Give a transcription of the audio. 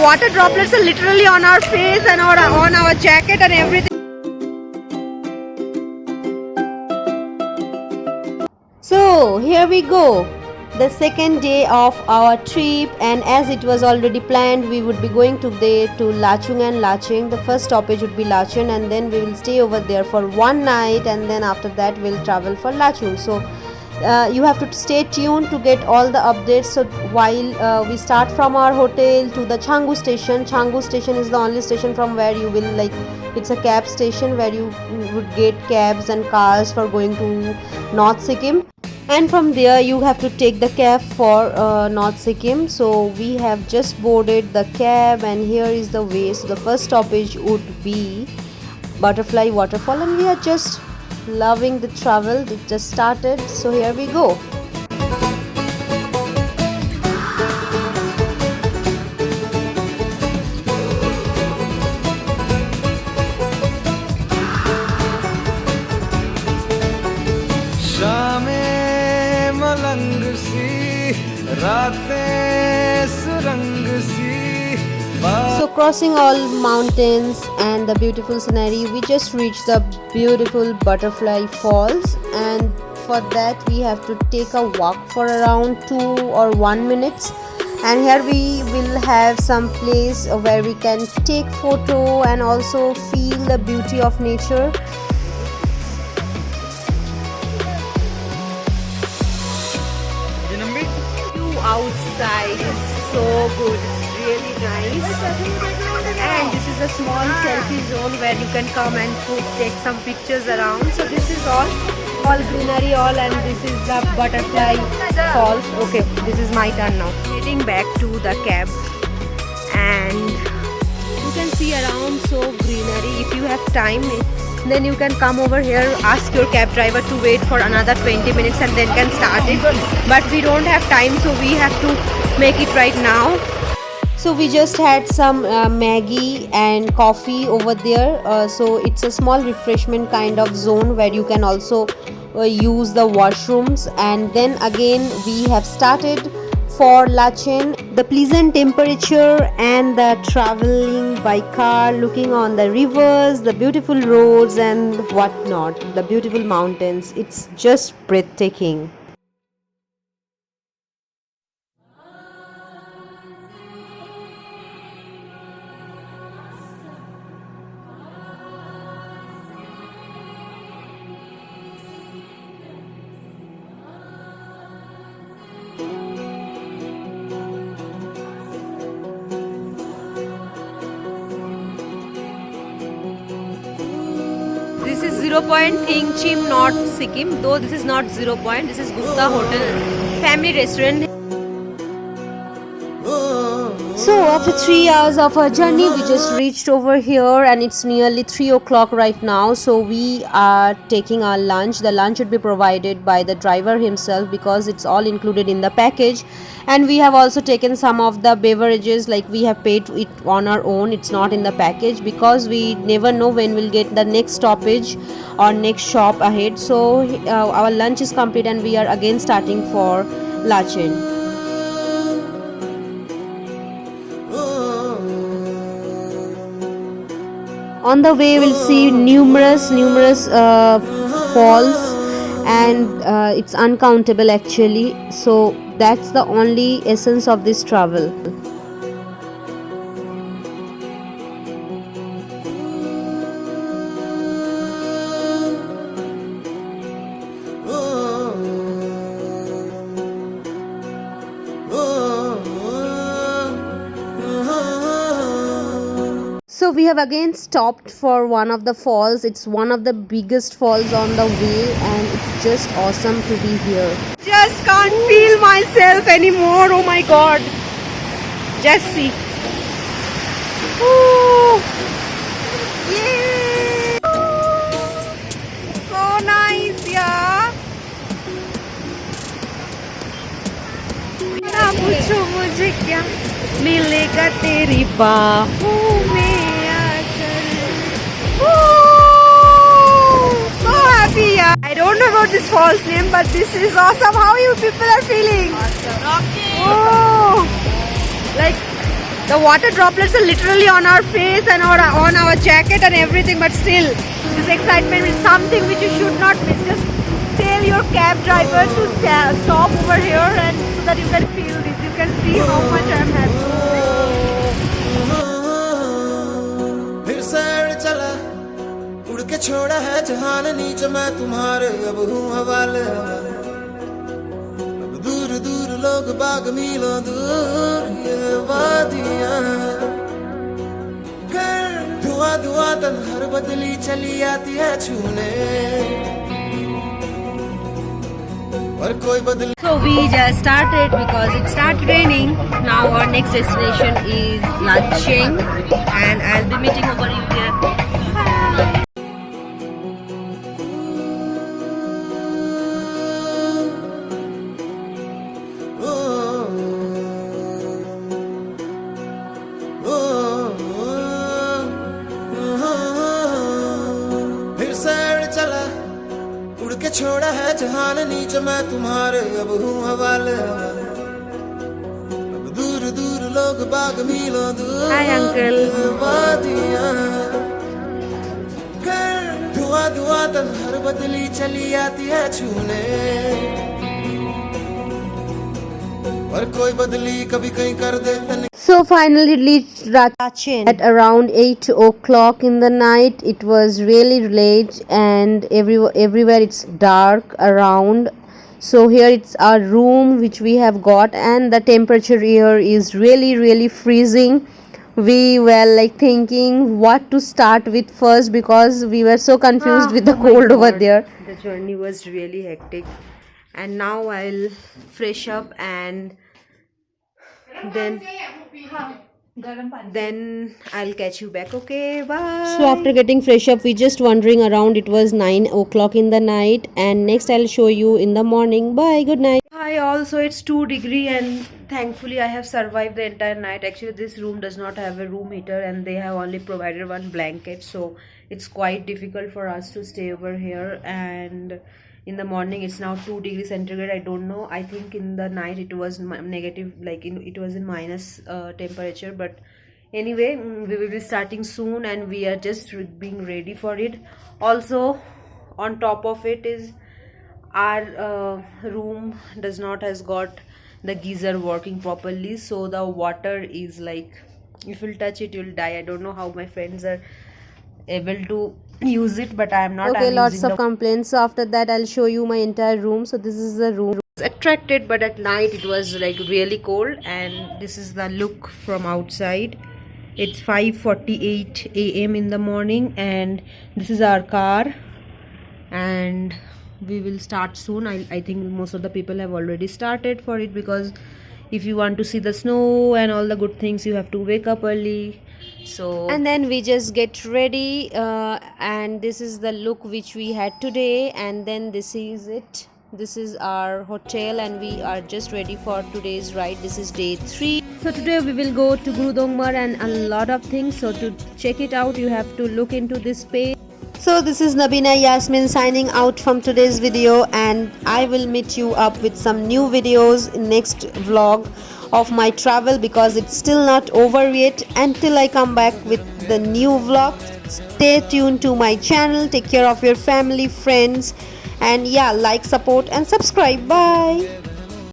water droplets are literally on our face and on our jacket and everything. So here we go, the second day of our trip, and as it was already planned, we would be going today to Lachung and Lacheng. The first stoppage would be Lachung, and then we will stay over there for one night, and then after that we'll travel for Lachung. So you have to stay tuned to get all the updates. So while we start from our hotel to the Changu station, Changu station is the only station from where you will it's a cab station where you would get cabs and cars for going to North Sikkim, and from there you have to take the cab for North Sikkim. So we have just boarded the cab, and here is the way. So the first stoppage would be Butterfly Waterfall, and we are just loving the travel. It just started, so here we go. So crossing all mountains and the beautiful scenery, we just reached the beautiful Butterfly Falls, and for that we have to take a walk for around 2 or 1 minutes, and here we will have some place where we can take photo and also feel the beauty of nature. Outside is so good, it's really nice, and this is a small selfie zone where you can come and take some pictures around. So this is all greenery and this is the Butterfly Falls. Okay, this is my turn now. Heading back to the cab, and you can see around so greenery. If you have time, then you can come over here, ask your cab driver to wait for another 20 minutes and then can start it, but we don't have time, so we have to make it right now. So we just had some Maggie and coffee over there. So it's a small refreshment kind of zone where you can also use the washrooms, and then again we have started for Lacheng. The pleasant temperature and the traveling by car, looking on the rivers, the beautiful roads and whatnot, the beautiful mountains, it's just breathtaking. This is 0 Point Thingchim, North Sikkim. Though this is not 0 Point, this is Gupta Hotel, family restaurant. So after 3 hours of our journey, we just reached over here, and it's nearly 3 o'clock right now. So we are taking our lunch. The lunch would be provided by the driver himself because it's all included in the package. And we have also taken some of the beverages, like we have paid it on our own. It's not in the package because we never know when we'll get the next stoppage or next shop ahead. So our lunch is complete, and we are again starting for Lacheng. On the way we'll see numerous falls, and it's uncountable actually. So that's the only essence of this travel. So we have again stopped for one of the falls. It's one of the biggest falls on the way, and it's just awesome to be here. Just can't feel myself anymore. Oh my god. Just see. Ooh. Yay. So nice, yeah. ना पूछो मुझे क्या मिलेगा तेरी बाहों में आकर. So happy, yeah. I don't know about this falls name, but this is awesome. How you people are feeling? Awesome. Rocking. Oh, like The water droplets are literally on our face and on our jacket and everything, but still, this excitement is something which you should not miss. Just tell your cab driver to stop over here, and so that you can feel this. You can see how much I am happy. फिर सैर चला उड़ के छोड़ा है जहान नीचे मैं तुम्हारे अब हूँ हवाले अब दूर दूर लोग बाग मीलों दूर ये वादियाँ फिर धुआं धुआं तन्हार बदली चली आती है छूने और कोई बदली. So we just started because it started raining. Now our next destination is Lancheng, and I'll be meeting over you here. फिर सैर चला उड़ के छोड़ा है जहान नीचे मैं तुम्हारे अब हूँ हवाले अब दूर दूर लोग बाग मीलों दूर. Hi, uncle. वादियाँ फिर धुआं धुआं तन्हार बदली चली आती है छूने और कोई बदली कभी कहीं कर देता. So finally reached Lancheng at around 8 o'clock in the night. It was really late and everywhere it's dark around. So here it's our room which we have got, and the temperature here is really freezing. We were like thinking what to start with first because we were so confused with the cold over there. The journey was really hectic, and now I'll fresh up and then I'll catch you back. Okay, bye. So after getting fresh up, we just wandering around. It was 9 o'clock in the night, and next I'll show you in the morning. Bye, good night. Hi all, so it's 2 degrees and thankfully I have survived the entire night. Actually this room does not have a room heater and they have only provided one blanket, so it's quite difficult for us to stay over here. And in the morning it's now 2 degrees centigrade. I don't know, I think in the night it was negative, like it was in minus temperature, but anyway, we will be starting soon and we are just being ready for it. Also on top of it is our room does not has got the geyser working properly, so the water is like, if you'll touch it you'll die. I don't know how my friends are able to use it, but I am not. Okay, lots of complaints. So after that I'll show you my entire room. So this is the room. Attracted, but at night it was like really cold, and this is the look from outside. It's 5:48 a.m. in the morning and this is our car, and we will start soon. I think most of the people have already started for it, because if you want to see the snow and all the good things you have to wake up early. So and then we just get ready, and this is the look which we had today, and then this is it. This is our hotel and we are just ready for today's ride. This is day 3. So today we will go to Gurudongmar and a lot of things. So to check it out you have to look into this page. So this is Nabina Yasmin signing out from today's video, and I will meet you up with some new videos in next vlog of my travel, because it's still not over yet. Until I come back with the new vlog, stay tuned to my channel. Take care of your family, friends, and yeah, like, support and subscribe. Bye.